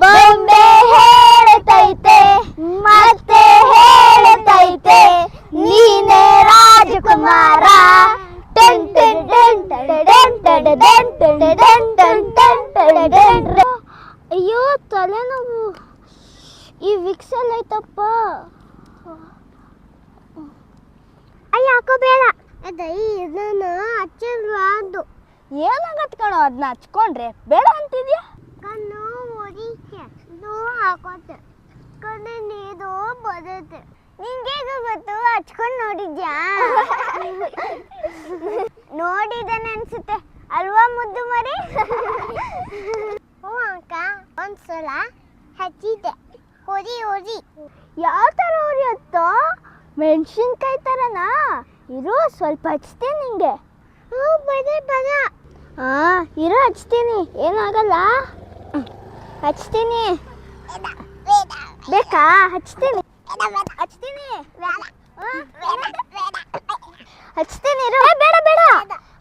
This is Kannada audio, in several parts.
ಬೊಂಬೆ ಹೇಳ್ತೈತೆ ಮತ್ತೆ ಹೇಳ್ತೈತೆ ನೀನೇ ರಾಜಕುಮಾರ. ಅಯ್ಯೋ ತಲೆನೋವು. ಈ ವಿಕ್ಸ್ ಎಲ್ಲ ಐತಪ್ಪ. ಅಯ್ಯ ಹಾಕೋಬೇಡ. ಇದನ್ನು ಹಚ್ಚಲ್ವಾ ಅದು ಏನಾಗತ್ ಕಣೋ. ಅದನ್ನ ಹಚ್ಕೊಂಡ್ರೆ ಬೇಡ ಅಂತಿದ್ಯಾ. ಕಣ್ಣು ಉರಿದು ಹಾಕೋತೆ ಕಣ್ಣು ನೀರು ಬರುತ್ತೆ. ನಿಂಗೆ ಗೊತ್ತು ಹಚ್ಕೊಂಡು ನೋಡಿದ್ಯಾ? ನೋಡಿದಾನೆ ಅನ್ಸುತ್ತೆ ಅಲ್ವಾ ಮುದ್ದು ಮರಿ? ಹ್ಞೂ ಅಕ್ಕ ಒಂದ್ಸಲ ಹಚ್ಚಿದ್ದೆ. ಉರಿ ಯಾವ ಥರ ಉರಿಯತ್ತ? ಮೆಣಸಿನ್ಕಾಯಿ ಥರನಾ? ಇರು ಸ್ವಲ್ಪ ಹಚ್ತೀನಿ ನಿಂಗೆ. ಹ್ಞೂ ಬರ ಇರು ಹಚ್ತೀನಿ, ಏನಾಗಲ್ಲ. ಹಚ್ತೀನಿ. ಬೇಕಾ? ಹಚ್ತೀನಿ ಇರು. ಬೇಡ ಬೇಡ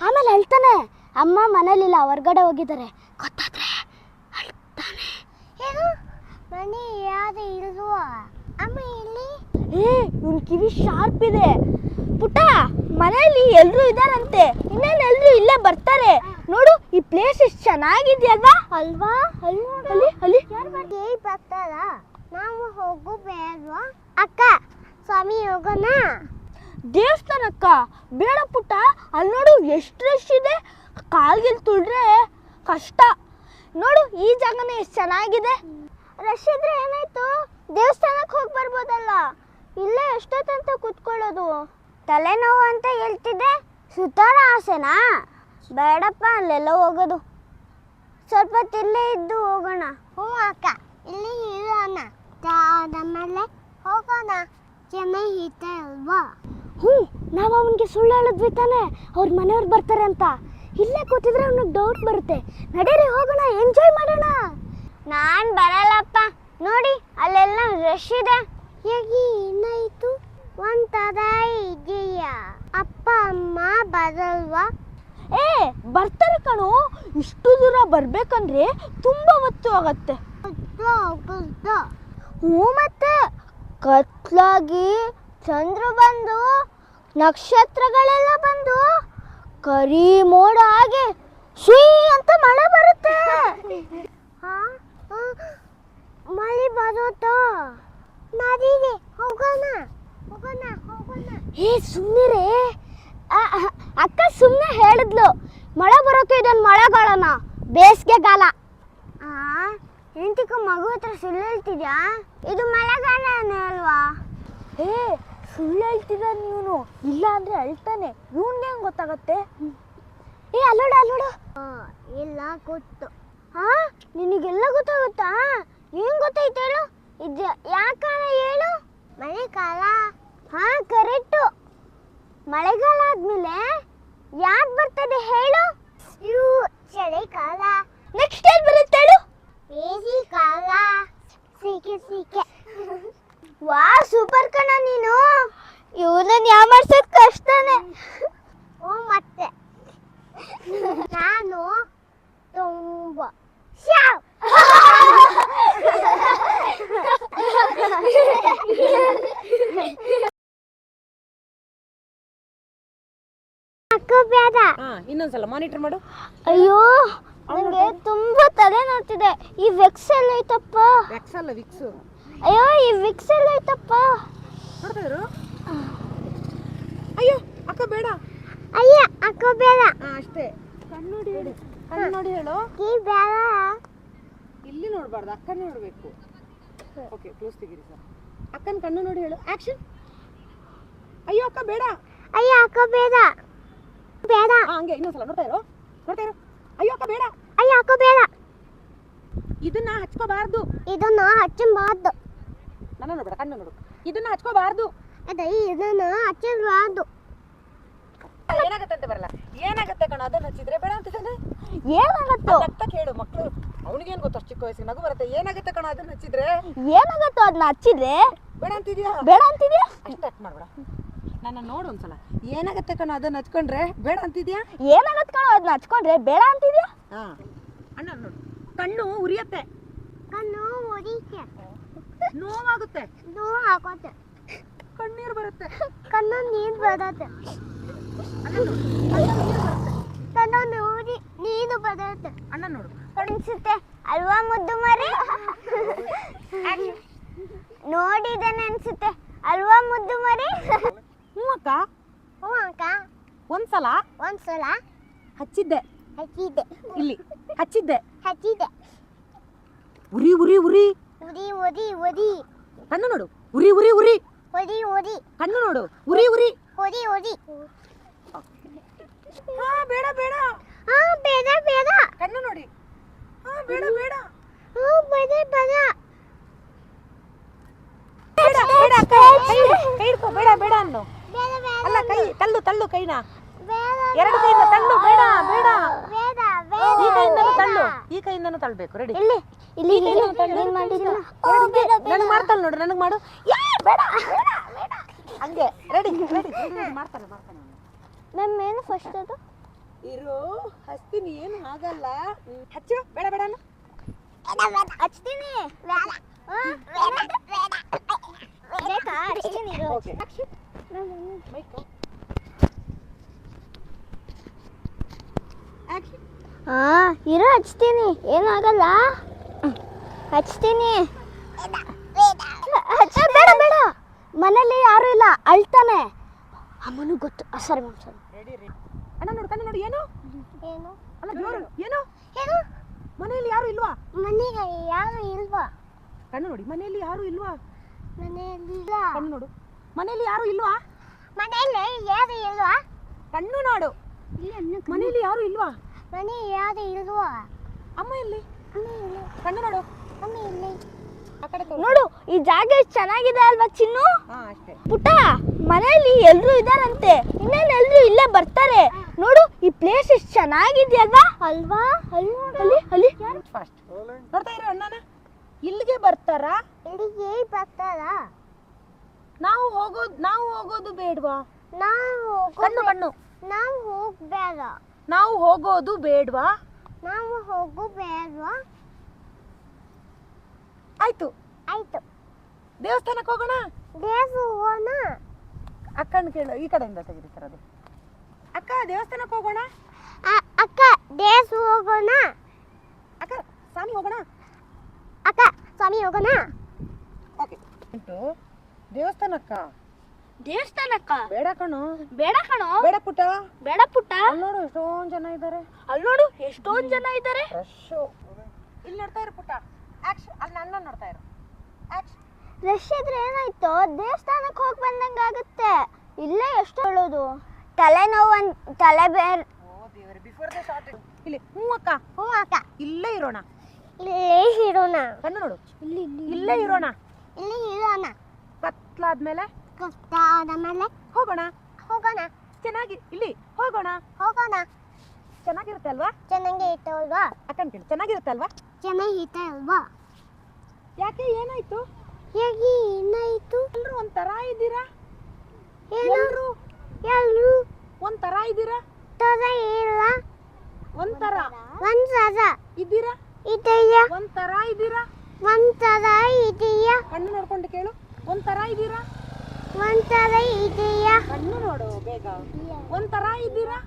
ಆಮೇಲೆ ಹೇಳ್ತಾನೆ. ಅಮ್ಮ ಮನೇಲಿಲ್ಲ, ಹೊರ್ಗಡೆ ಹೋಗಿದ್ದಾರೆ. ಗೊತ್ತಾದ್ರೆ ಹೇಳ್ತಾನೆ. ಏನು ಮನೆ ಯಾರು ಇಲ್ವಾ? ಅಮ್ಮ ಇಲ್ಲಿ. ಇವ್ನ ಕಿವಿ ಶಾರ್ಪ್ ಇದೆ ಪುಟ್ಟ. ಮನೆಯಲ್ಲಿ ಎಲ್ರು ಇದಾರಂತೆ, ಇನ್ನೇನು ಎಲ್ರು ಇಲ್ಲೇ ಬರ್ತಾರೆ. ನೋಡು ಈ ಪ್ಲೇಸ್ ಎಷ್ಟು ಚೆನ್ನಾಗಿದ್ಯಲ್ವಾ? ಅಲ್ವಾ? ಅಲ್ಲಿ ಬರ್ತಾರ. ನಾವು ಹೋಗಬೇಡ್ವಾ ಅಕ್ಕ? ಸ್ವಾಮಿ ಹೋಗೋಣ. ದೇವಸ್ಥಾನಕ್ಕ ಬೇಡ ಪುಟ್ಟ. ಅಲ್ಲಿ ನೋಡು ಎಷ್ಟು ರಶ್ ಇದೆ. ಕಾಲ್ಗಿಲ್ ತುಳ್ರೆ ಕಷ್ಟ. ನೋಡು ಈ ಜಾಗನೇ ಎಷ್ಟು ಚೆನ್ನಾಗಿದೆ. ರಶ್ ಇದ್ರೆ ಏನಾಯ್ತು? ದೇವಸ್ಥಾನಕ್ಕೆ ಹೋಗಿ ಬರ್ಬೋದಲ್ಲ. ಇಲ್ಲೇ ಎಷ್ಟೊತ್ತಂತ ಕೂತ್ಕೊಳ್ಳೋದು. ತಲೆನೋವು ಅಂತ ಹೇಳ್ತಿದ್ದೆ. ಸುತ್ತಾಡ ಆಸೆನಾ? ಬೇಡಪ್ಪ, ಅಲ್ಲೆಲ್ಲ ಹೋಗೋದು. ಸ್ವಲ್ಪ ತಿಲ್ಲೇ ಇದ್ದು ಹೋಗೋಣ. ಹ್ಞೂ ಅಕ್ಕ, ಇಲ್ಲಿ ಇರೋಣ. ಆಮೇಲೆ ಹೋಗೋಣ. ಚೆನ್ನಾಗಿದೆ ಅಲ್ವಾ? ಹ್ಞೂ, ನಾವು ಅವನಿಗೆ ಸುಳ್ಳು ಹೇಳಿದ್ವಿ ತಾನೆ ಅವ್ರ ಮನೆಯವ್ರು ಬರ್ತಾರೆ ಅಂತ. ಇಲ್ಲೇ ಕೂತಿದ್ರೆ ಅವ್ನಿಗೆ ಡೌಟ್ ಬರುತ್ತೆ. ನಡೀರಿ ಹೋಗೋಣ, ಎಂಜಾಯ್ ಮಾಡೋಣ. ನಾನು ಬರಲ್ಲಪ್ಪ. ನೋಡಿ ಅಲ್ಲೆಲ್ಲ ರಶ್ ಇದೆ. ಹೇಗೆ ಏನಾಯಿತು? ಒಂಥರ ಇದೆಯಾ? ಅಪ್ಪ ಅಮ್ಮ ಬರಲ್ವಾ? ಬರ್ತಾರೆ ಕಣೋ. ಇಷ್ಟು ದೂರ ಬರ್ಬೇಕಂದ್ರೆ ತುಂಬಾ ಹೊತ್ತು ಆಗತ್ತೆ. ಹ್ಞೂ, ಮತ್ತೆ ಕತ್ಲಾಗಿ ಚಂದ್ರ ಬಂದು ನಕ್ಷತ್ರಗಳೆಲ್ಲ ಬಂದು ಕರಿ ಮೋಡ ಆಗಿ ಸುಯ್ ಅಂತ ಮಳೆ ಬರುತ್ತೆ. ಮಳೆ ಬರುತ್ತೋ? ನಡೀರಿ ಹೋಗೋಣ. ಸುಮ್ಮನಿರೇ ಅಕ್ಕ. ಸುಮ್ಮನೆ ಹೇಳಿದ್ಲು ಮಳೆ ಬರೋಕೆ. ಇದೊಂದು ಮಳೆಗಾಲನ, ಬೇಸಿಗೆಗಾಲ. ಎಂತಿಕ ಮಗು ಹತ್ರ ಸುಳ್ಳು ಹೇಳ್ತಿದ್ಯಾ? ಇದು ಮಳೆಗಾಲನೇ ಅಲ್ವಾ? ಸುಳ್ಳು ಹೇಳ್ತಿದ್ದ ನೀನು. ಇಲ್ಲ ಅಂದ್ರೆ ಅಳ್ತಾನೆ. ಇವನ್ಗೆ ಹೆಂಗೆ ಗೊತ್ತಾಗತ್ತೆ? ಅಲ್ಲೋಡು. ಇಲ್ಲ ಗೊತ್ತು. ನಿನಗೆಲ್ಲ ಗೊತ್ತಾಗುತ್ತಾ? ಏನ್ ಗೊತ್ತಾಯ್ತು ಹೇಳು? ಇದು ಯಾಕಾಲ ಹೇಳು? ಮಳೆಗಾಲ. ಕರೆಕ್ಟು. ಮಳೆಗಾಲ ಆದ್ಮೇಲೆ ಯಾಕೆ ಬರ್ತದೆ ಹೇಳು? ಚಳಿಗಾಲ. ನೆಕ್ಸ್ಟ್ ಏನ್ ಬರುತ್ತೆ ಹೇಳು? ಬೇಸಿಗೆಕಾಲ. ಸೀಕೆ. ವಾ, ಸೂಪರ್ ಕಣ ನೀನು. ಇವನನ್ನ ಯಾಮಾರ್ಸೋದು ಕಷ್ಟನೇ. ಮತ್ತೆ ನಾನು ತುಂಬಾ ಇನ್ನೊಂದ್ಸಲ ಮಾನಿಟರ್ ಮಾಡು. ಅಯ್ಯೋ, ನನಗೆ ತುಂಬಾ ತಲೆ ನೋಡ್ತಿದೆ. ಈ ವಿಕ್ಸ್ ಎಲ್ಲ ಐತಪ್ಪ. ವಿಕ್ಸ್ ಅಲ್ಲ, ವಿಕ್ಸ್. ಅಯ್ಯೋ, ಈ ವಿಕ್ಸ್ ಎಲ್ಲ ಐತಪ್ಪ. ನೋಡ್ತಾ ಇರು. ಅಯ್ಯೋ ಅಕ್ಕ ಬೇಡ. ಅಕ್ಕ ಬೇಡ. ಅಷ್ಟೇ. ಕಣ್ಣು ನೋಡಿ ಹೇಳು. ಬೇಡ. ಇಲ್ಲಿ ನೋಡಬಾರ್ದು, ಅಕ್ಕನೇ ನೋಡಬೇಕು. ಓಕೆ, ಕ್ಲೋಸ್ ತೆಗೀರಿ ಸರ್. ಅಕ್ಕನ ಕಣ್ಣು ನೋಡಿ ಹೇಳು. ಆಕ್ಷನ್. ಅಯ್ಯೋ ಅಕ್ಕ ಬೇಡ. ಅಕ್ಕ ಬೇಡ. ಹಂಗೆ ಇನ್ನೊಂದ್ಸಲ ನೋಡ್ತಾ ಇರು. ಅಯ್ಯೋ ಅಕ್ಕ ಬೇಡ. ಅಕ್ಕ ಬೇಡ. ಇದನ್ನ ಹಚ್ಕೋಬಾರ್ದು. ಹಚ್ಚಬಾರ್ದು. ನನ್ನ ನೋಡ್ಬೇಡ, ಕಣ್ಣು ನೋಡು. ಇದನ್ನ ಹಚ್ಕೋಬಾರ್ದು. ಇದನ್ನ ಹಚ್ಚಬಾರ್ದು. ಏನಾಗತ್ತಂತೆ ಬರಲ್ಲ. ಏನಾಗತ್ತೆ ಕಣ? ಅದನ್ನ ಹಚ್ಚಿದ್ರೆ ಬೇಡ ಅಂತಿದ್ದಾನೆ. ಏನಾಗತ್ತೋ ಅಂತ ಕೇಳು ಮಕ್ಕಳು. ಅವನಿಗೇನು ಗೊತ್ತು? ಅಷ್ಟು ಚಿಕ್ಕ ವಯಸ್ಸಿಗೆ ನಗು ಬರುತ್ತೆ. ಏನಾಗುತ್ತೆ ಕಣ ಅದನ್ನ ಹಚ್ಚಿದ್ರೆ? ಏನಾಗತ್ತೋ ಅದನ್ನ ಹಚ್ಚಿದ್ರೆ? ಬೇಡ ಅಂತಿದ್ಯಾ? ಅಷ್ಟು ಅಟ್ ಮಾಡ್ಬೇಡ. ನನ್ನ ನೋಡು ಒಂದ್ಸಲ. ಏನಾಗತ್ತೆ ಕಣ ಅದನ್ನ ಹಚ್ಕೊಂಡ್ರೆ? ಬೇಡ ಅಂತಿದ್ಯಾ? ಏನಾಗತ್ತೆ ಕಣ ಅದನ್ನ ಹಚ್ಕೊಂಡ್ರೆ? ಬೇಡ ಅಂತಿದ್ಯಾ? ಅಣ್ಣ ಉರಿಯತ್ತೆ, ಕಣ್ಣು ಉರಿತೆ, ನೋವಾಗುತ್ತೆ, ನೋವು ಆಗುತ್ತೆ, ಕಣ್ಣೀರು ಬರುತ್ತೆ, ಕಣ್ಣು ನೀರು ಬರುತ್ತೆ, ಅಣ್ಣ ನೋಡು, ಕಣ್ಣಲ್ಲಿ ನೀರು ಬರುತ್ತೆ, ಕಣ್ಣು ನೋಡಿ ನೀರು ಬರುತ್ತೆ ಅಣ್ಣ ನೋಡು. ಅನ್ಸುತ್ತೆ ಅಲ್ವಾ ಮುದ್ದು ಮರಿ? ನೋಡಿದನೆ ಅನ್ಸುತ್ತೆ ಅಲ್ವಾ ಮುದ್ದು ಮರಿ? ಹ್ಞೂ ಅಕ್ಕ, ಹ್ಞೂ ಅಕ್ಕ. ಒಂದ್ಸಲ ಒಂದ್ಸಲ ಹಚ್ಚಿದ್ದೆ, ಹಚ್ಚಿದ್ದೆ, ಇಲ್ಲಿ ಹಚ್ಚಿದ್ದೆ, ಹಚ್ಚಿದ್ದೆ, ಉರಿ ಉರಿ ಉರಿ, ಉರಿ ಉರಿ ಉರಿ, ಕಣ್ಣು ನೋಡು, ಉರಿ ಉರಿ ಉರಿ, ಉರಿ ಉರಿ, ಕಣ್ಣು ನೋಡು, ಉರಿ ಉರಿ. ಉರಿ ಉರಿ. ಹಾ ಬೇಡ ಬೇಡ, ಹಾ ಬೇಡ ಬೇಡ, ಕಣ್ಣು ನೋಡಿ, ಹಾ ಬೇಡ ಬೇಡ, ಹಾ ಬೇಡ ಬೇಡ, ಬೇಡ ಬೇಡ ಅಕ್ಕ, ಕೈ ಹಿಡ್ಕೊ, ಕೈ ಹಿಡ್ಕೊ, ಬೇಡ ಬೇಡ ಅನ್ನು. ಬೇಡ ಬೇಡ, ಅಲ್ಲ ಕೈ ತಳ್ಳು ತಳ್ಳು ಕೈನ, ಬೇಡ ಎರಡು ಕೈಯಿಂದ ತಳ್ಳು, ಬೇಡ ಬೇಡ, ಬೇಡ ಈ ಕೈಯಿಂದನೂ ಬೇಡ. ತಳ್ಳು, ಈ ಕೈಯಿಂದನೂ ತಳ್ಬೇಕು. ರೆಡಿ, ಇಲ್ಲಿ ಇಲ್ಲಿ ನೀನ್ ಮಾಡಿಲ್ಲ. ನನಗೆ ಮಾಡ್ತಾಳೆ ನೋಡು, ನನಗೆ ಮಾಡು. ಏ, ಬೇಡ ಬೇಡ ಬೇಡ, ಹಂಗೆ ರೆಡಿ ರೆಡಿ, ಮಾಡ್ತಾನೆ ಮಾಡ್ತಾನೆ. ಮ್ಯಾಮ್ ಏನು ಫಸ್ಟ್ ಅದು? ಇರು ಹಚ್ತೀನಿ, ಏನು ಆಗಲ್ಲ, ಹಚ್ಚು, ಬೇಡ ಬೇಡ ಅನ್ನು. ಹಚ್ತೀನಿ. ಬೇಡ. ಬೇಕಾ? ಹಚ್ತೀನಿ ಇರು. Okay, mic action. ಹಾ ಇರು ಹಚ್ತೀನಿ, ಏನಾಗಲ್ಲ, ಹಚ್ತೀನಿ. ಬೇಡ ಬೇಡ, ಮನೇಲಿ ಯಾರು ಇಲ್ಲ, ಅಳ್ತಾನೆ. ಅಮ್ಮನಿಗೆ ಗೊತ್ತು. ಸರಿ ಮ್ಯಾಮ್ ಸರಿ. Ready ready. ಅಣ್ಣ ನೋಡು, ಕಣ್ಣು ನೋಡಿ, ಏನು ಏನು ಅಲ್ಲ ಜೋರು, ಏನು ಏನು? ಮನೆಯಲ್ಲಿ ಯಾರು ಇಲ್ವಾ? ಮನೆಗೆ ಯಾರು ಇಲ್ವಾ? ಕಣ್ಣು ನೋಡಿ, ಮನೆಯಲ್ಲಿ ಯಾರು ಇಲ್ವಾ? ಮನೆಯಲ್ಲಿ ಕಣ್ಣು ನೋಡು, ಮನೆಯಲ್ಲಿ ಯಾರು ಇಲ್ವಾ? ಮನೆಯಲ್ಲಿ ಯಾರು ಇಲ್ವಾ? ಕಣ್ಣು ನೋಡು, ಮನೆಯಲ್ಲಿ ಯಾರು ಇಲ್ವಾ? ಮನೆ ಯಾರು ಇಲ್ವಾ? ಅಮ್ಮ ಎಲ್ಲಿ? ಅಮ್ಮ ಇಲ್ಲಿ, ಕಣ್ಣು ನೋಡು, ಅಮ್ಮ ಇಲ್ಲಿ. ಆ ಕಡೆ ತೋರ್ಸು. ನೋಡು, ಈ ಜಾಗ ಎಷ್ಟು ಚೆನ್ನಾಗಿದೆ ಅಲ್ವಾ ಚಿನ್ನು? ಹಾ ಅಷ್ಟೇ. ಪುಟ್ಟ, ಮನೆಯಲ್ಲಿ ಎಲ್ರು ಇದಾರಂತೆ, ಇನ್ನೇನು ಎಲ್ರು ಇಲ್ಲೇ ಬರ್ತಾರೆ. ನೋಡು, ಈ ಪ್ಲೇಸ್ ಎಷ್ಟು ಚೆನ್ನಾಗಿದೆಯಲ್ವಾ? ಅಲ್ವಾ? ಅಲ್ಲಿ ಅಲ್ಲಿ ಅಲ್ಲಿ ಫಾಸ್ಟ್ ನೋಡ್ತಾ ಇರೋ ಅಣ್ಣನ, ಇಲ್ಲಿಗೆ ಬರ್ತಾರಾ? ಇಲ್ಲಿಗೆ ಬರ್ತಾರಾ? ನಾವು ಹೋಗೋದು ಬೇಡ್ವಾ? ನಾವು ಕಣ್ಣು ಕಣ್ಣು, ನಾವು ಹೋಗ್ಬೇಡ, ನಾವು ಹೋಗೋದು ಬೇಡ್ವಾ? ನಾವು ಹೋಗಬೇಡ್ವಾ? ಆಯ್ತು, ಆಯ್ತು, ದೇವಸ್ಥಾನಕ್ಕೆ ಹೋಗೋಣ. ದೇವಸ್ಥಾನ. ಅಕ್ಕನ ಕೇಳು, ಈ ಕಡೆಯಿಂದ ತೆಗೆದು ಸರ್ ಅದು. ಅಕ್ಕ ದೇವಸ್ಥಾನಕ್ಕೆ ಹೋಗೋಣ. ಅಕ್ಕ ದೇವಸ್ಥಾನ ಹೋಗೋಣ. ಅಕ್ಕ ಸ್ವಾಮಿ ಹೋಗೋಣ. ಅಕ್ಕ ಸ್ವಾಮಿ ಹೋಗೋಣ. ಓಕೆ, ದೇವಸ್ಥಾನಕ್ಕ. ದೇವಸ್ಥಾನಕ್ಕ ಬೇಡ ಕಣೋ, ಬೇಡ ಕಣೋ, ಬೇಡ ಪುಟ್ಟ, ಬೇಡ ಪುಟ್ಟ. ಅಲ್ಲಿ ನೋಡು ಎಷ್ಟೊಂದು ಜನ ಇದ್ದಾರೆ, ಅಲ್ಲಿ ನೋಡು ಎಷ್ಟೊಂದು ಜನ ಇದ್ದಾರೆ. ರಶ್. ಇಲ್ಲಿ ನೋಡ್ತಾ ಇರು ಪುಟ್ಟ, ಆಕ್ಷನ್. ಅಲ್ಲಿ ನನ್ನ ನೋಡ್ತಾ ಇರು, ಆಕ್ಷನ್. ರಶ್ ಇದ್ರೆ ಏನಾಯ್ತು? ದೇವಸ್ಥಾನಕ್ಕೆ ಹೋಗಿ ಬಂದಂಗಾಗುತ್ತೆ. ಇಲ್ಲೇ ಎಷ್ಟು ಹೇಳೋದು, ತಲೆನೋವು, ತಲೆ ಬೇರೆ. ಓ ದೇವರೇ, ಬಿಫೋರ್ ದ ಶಾರ್ಟ್. ಇಲ್ಲಿ ಹ್ಞೂ ಅಕ್ಕ, ಹ್ಞೂ ಅಕ್ಕ, ಇಲ್ಲೇ ಇರೋಣ. ಇಲ್ಲೇ ಇರೋಣ. ಕಣ್ಣು ನೋಡು, ಇಲ್ಲಿ ಇಲ್ಲೇ ಇರೋಣ. ಇಲ್ಲಿ ಇರೋಣ. ಕತ್ಲಾದ್ಮೇಲೆ ಕತ್ತಾದಮೇಲೆ ಹೋಗೋಣ. ಹೋಗೋಣ. ಚೆನ್ನಾಗಿ ಇಲ್ಲಿ ಹೋಗೋಣ. ಹೋಗೋಣ. ಚೆನ್ನಾಗಿರುತ್ತೆ ಅಲ್ವಾ? ಚೆನ್ನಾಗಿ ಇತ್ತು ಅಲ್ವಾ? ಅಕ್ಕನ ಕೇಳಿ, ಚೆನ್ನಾಗಿರುತ್ತೆ ಅಲ್ವಾ? ಚೆನ್ನಾಗಿತ್ತೆ ಅಲ್ವಾ? ಯಾಕೆ, ಏನಾಯ್ತು? ಹೇಗೆ ಏನಾಯ್ತು? ಎಲ್ರು ಒಂಥರ ಇದ್ದೀರಾ? ಏನು? ಎಲ್ರು ಎಲ್ರು ಒಂಥರ ಇದ್ದೀರಾ? ತರ ಇಲ್ಲ. ಒಂಥರ ಒಂಥರ ಇದ್ದೀರಾ? ಇದೆಯಾ? ಒಂಥರ ಇದ್ದೀರಾ? ಒಂಥರ ಇದೆಯಾ? ಕಣ್ಣು ನೋಡ್ಕೊಂಡು ಕೇಳು, ಒಂಥರ ಇದ್ದೀರಾ? ಒಂಥರ ಇದೆಯಾ? ಕಣ್ಣು ನೋಡು ಬೇಗ, ಒಂಥರ ಇದ್ದೀರಾ?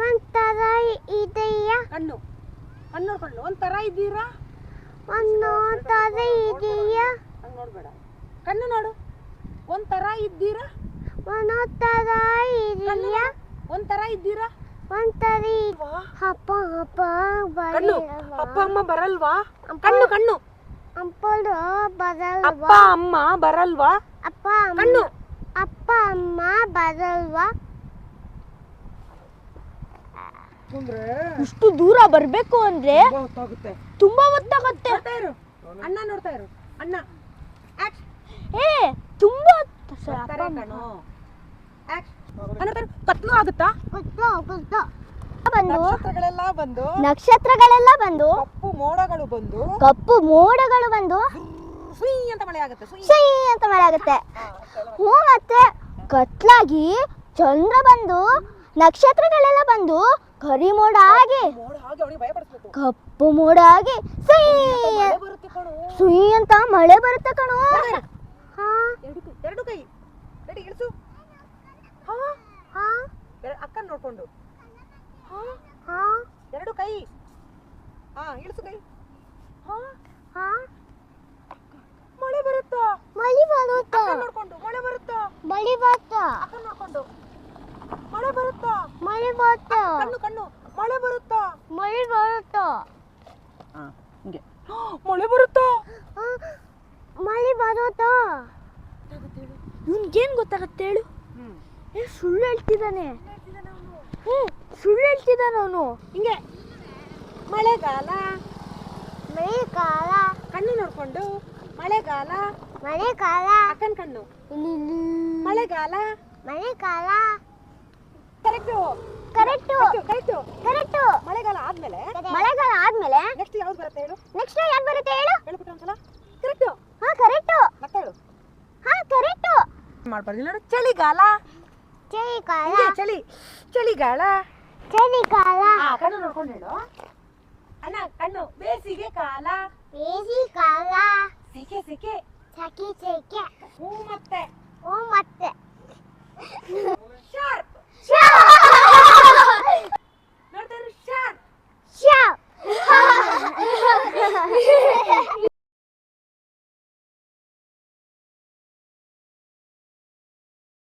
ಒಂಥರ ಇದೆಯಾ? ಕಣ್ಣು ಕಣ್ಣು ನೋಡ್ಕೊಂಡು, ಒಂಥರ ಇದ್ದೀರಾ? ಒಂಥರ ಇದೆಯಾ? ಹಂಗೆ ನೋಡ್ಬೇಡ, ಕಣ್ಣು ನೋಡು, ಒಂಥರ ಇದ್ದೀರಾ? ಒಂಥರ ಇದೆಯಾ? ಒಂಥರ ಇದ್ದೀರಾ? ಒಂಥರ ಅಪ್ಪ ಅಪ್ಪ ಕಣ್ಣು, ಅಪ್ಪ ಅಮ್ಮ ಬರಲ್ವಾ? ಕಣ್ಣು ಕಣ್ಣು, ಅಪ್ಪಳು ಬರಲ್ವಾ? ಅಪ್ಪ ಅಮ್ಮ ಬರಲ್ವಾ? ಅಪ್ಪ ಕಣ್ಣು, ಅಪ್ಪ ಅಮ್ಮ ಬರಲ್ವಾ? ಇಷ್ಟು ದೂರ ಬರ್ಬೇಕು ಅಂದ್ರೆ ಹೊತ್ತಾಗುತ್ತೆ, ತುಂಬಾ ಹೊತ್ತಾಗುತ್ತೆ. ನೋಡ್ತಾ ಇರು ಅಣ್ಣ, ನೋಡ್ತಾ ಇರು ಅಣ್ಣ. ಏ ತುಂಬಾ ಕತ್ಲು ಆಗುತ್ತಾ? ಬಂದು ನಕ್ಷತ್ರಗಳೆಲ್ಲ ಬಂದು, ನಕ್ಷತ್ರಗಳೆಲ್ಲ ಬಂದು, ಕಪ್ಪು ಮೋಡಗಳು ಬಂದು, ಕಪ್ಪು ಮೋಡಗಳು ಬಂದು ಸುಯ್ ಅಂತ ಮಳೆ ಆಗುತ್ತೆ. ಶೈ ಅಂತ ಮಳೆ ಆಗುತ್ತೆ. ಹ್ಞೂ, ಮತ್ತೆ ಕತ್ಲಾಗಿ ಚಂದ್ರ ಬಂದು, ನಕ್ಷತ್ರಗಳೆಲ್ಲ ಬಂದು ಕರಿ ಮೋಡ ಆಗಿ ಮೋಡ ಹಾಗೆ ಅವನಿಗೆ ಭಯ ಪಡಿಸ್ಬೇಕು. ಕಪ್ಪು ಮೋಡ ಆಗಿ ಮಳೆ ಬರುತ್ತೆ ಕಣೋ. ಸುಯಿ ಅಂತ ಮಳೆ ಬರುತ್ತೆ ಕಣೋ. ಹಾ ಎರಡು ಕೈ ರೆಡಿ ಇಳಿಸು. ಹಾ ಹಾ ಅಕ್ಕನ ನೋಡ್ಕೊಂಡು. ಹಾ ಹಾ ಎರಡು ಕೈ. ಹಾ ಇಳಿಸು ಕೈ. ಹಾ ಹಾ ಮಳೆ ಬರುತ್ತಾ? ಮಳಿ ಬರುತ್ತಾ? ಅಕ್ಕನ್ ನೋಡ್ಕೊಂಡು ಮಳೆ ಬರುತ್ತಾ? ಮಳಿ ಬರುತ್ತಾ? ಅಕ್ಕನ್ ನೋಡ್ಕೊಂಡು ಮಳೆ ಬರುತ್ತಾ? ಮಳಿ ಬರುತ್ತಾ? ಕಣ್ಣು ಕಣ್ಣು ಮಳೆ ಬರುತ್ತಾ? ಮಳಿ ಬರುತ್ತಾ? ಹಾ ಹಿಂಗೆ ಮಳೆ ಬರುತ್ತಾ? ಮಳಿ ಬರುತ್ತಾ? ಇವ್ನಿಗೇನು ಗೊತ್ತಾಗತ್ತೆ ಹೇಳು? ಸುಳ್ಳು ಹೇಳ್ತಿದ್ದಾನೆ. ಸುಳ್ಳು ಹೇಳ್ತಿದ್ದಾನೆ ಅವನು. ಹಿಂಗೆ ಮಳೆಗಾಲ ಮಳೆಗಾಲ ಕಣ್ಣು ನೋಡ್ಕೊಂಡು ಮಳೆಗಾಲ ಮಳೆಗಾಲ ಅಕ್ಕನ ಕಣ್ಣು ಮಳೆಗಾಲ ಮಳೆಗಾಲ ಕರೆಕ್ಟು ಕರೆಕ್ಟು ಕರೆಕ್ಟು ಕರೆಕ್ಟು. ಮಳೆಗಾಲ ಆದ್ಮೇಲೆ ಮಳೆಗಾಲ ಆದ್ಮೇಲೆ ನೆಕ್ಸ್ಟ್ ಯಾವ್ದು ಬರುತ್ತೆ ಹೇಳು? ನೆಕ್ಸ್ಟ್ ಯಾವ್ದು ಬರುತ್ತೆ ಹೇಳು? ಹೇಳ್ಬಿಟ್ಟು ಒಂದ್ಸಲ ಕರೆಕ್ಟು. ಹಾ ಕರೆಕ್ಟು. ಮತ್ತೆ ಹೇಳು. ಹಾ ಕರೆಕ್ಟು. ಮಾಡ್ಬಾರ್ದು ನೋಡು. ಚಳಿಗಾಲ ಚಳಿಗಾಲ ಚಳಿ ಚಳಿಗಾಲ ಚಳಿಗಾಲ ಕಣ್ಣು ನೋಡ್ಕೊಂಡು ಹೇಳು. ಅಣ್ಣ ಕಣ್ಣು ಬೇಸಿಗೆ ಕಾಲ ಬೇಸಿಗೆಕಾಲ ಸೆಕೆ ಸೆಕೆ ಸೆಕೆ ಸೆಕೆ ಹೂ ಮತ್ತೆ ಮತ್ತೆ ಶಾರ್ಪ್